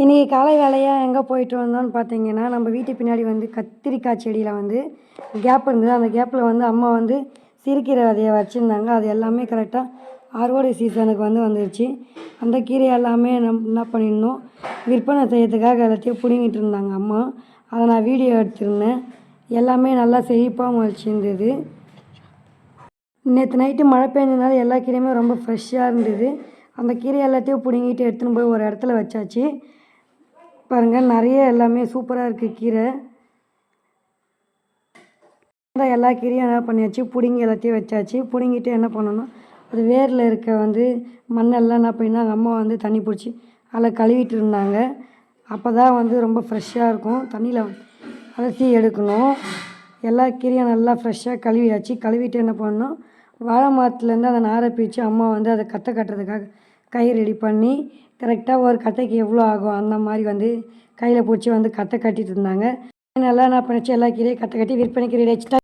இன்றைக்கி காலை வேலையாக எங்கே போயிட்டு வந்தோம்னு பார்த்தீங்கன்னா, நம்ம வீட்டு பின்னாடி வந்து கத்திரிக்காய் செடியில் வந்து கேப் இருந்தது. அந்த கேப்பில் வந்து அம்மா வந்து சிறுகீரை விதைய வச்சுருந்தாங்க. அது எல்லாமே கரெக்டாக அறுவடை சீசனுக்கு வந்துருச்சு. அந்த கீரை எல்லாமே என்ன பண்ணியிருந்தோம், விற்பனை செய்யறதுக்காக எல்லாத்தையும் பிடுங்கிட்டு இருந்தாங்க அம்மா. அதை நான் வீடியோ எடுத்திருந்தேன். எல்லாமே நல்லா செழிப்பாக முளைச்சிருந்தது. நேற்று நைட்டு மழை பெஞ்சதுனால எல்லா கீரையுமே ரொம்ப ஃப்ரெஷ்ஷாக இருந்தது. அந்த கீரை எல்லாத்தையும் பிடுங்கிட்டு எடுத்துன்னு போய் ஒரு இடத்துல வச்சாச்சு. பாருங்கள், நிறைய எல்லாமே சூப்பராக இருக்குது கீரை. எல்லா கீரையும் என்ன பண்ணியாச்சு, பிடுங்கி எல்லாத்தையும் வச்சாச்சு. பிடுங்கிட்டு என்ன பண்ணணும், அது வேரில் இருக்க வந்து மண்ணெல்லாம் என்ன பண்ணியிருந்தாங்க அம்மா வந்து தண்ணி பிடிச்சி அதில் கழுவிட்டு இருந்தாங்க. அப்போ தான் வந்து ரொம்ப ஃப்ரெஷ்ஷாக இருக்கும். தண்ணியில் அலசி எடுக்கணும். எல்லா கீரையும் நல்லா ஃப்ரெஷ்ஷாக கழுவியாச்சு. கழுவிட்டு என்ன பண்ணணும், வாழை மரத்துலேருந்து அந்த நாரை பிரித்து அம்மா வந்து அதை கட்டை கட்டுறதுக்காக கை ரெடி பண்ணி கரெக்டாக ஒரு கட்டைக்கு எவ்வளோ ஆகும் அந்த மாதிரி வந்து கையில் பிடிச்சி வந்து கட்டை கட்டிகிட்டு இருந்தாங்க. நல்லா என்ன பண்ணிச்சு, எல்லா கீரையும் கட்டை கட்டி விற்பனைக்கு ரெடி ஆகிடுச்சு.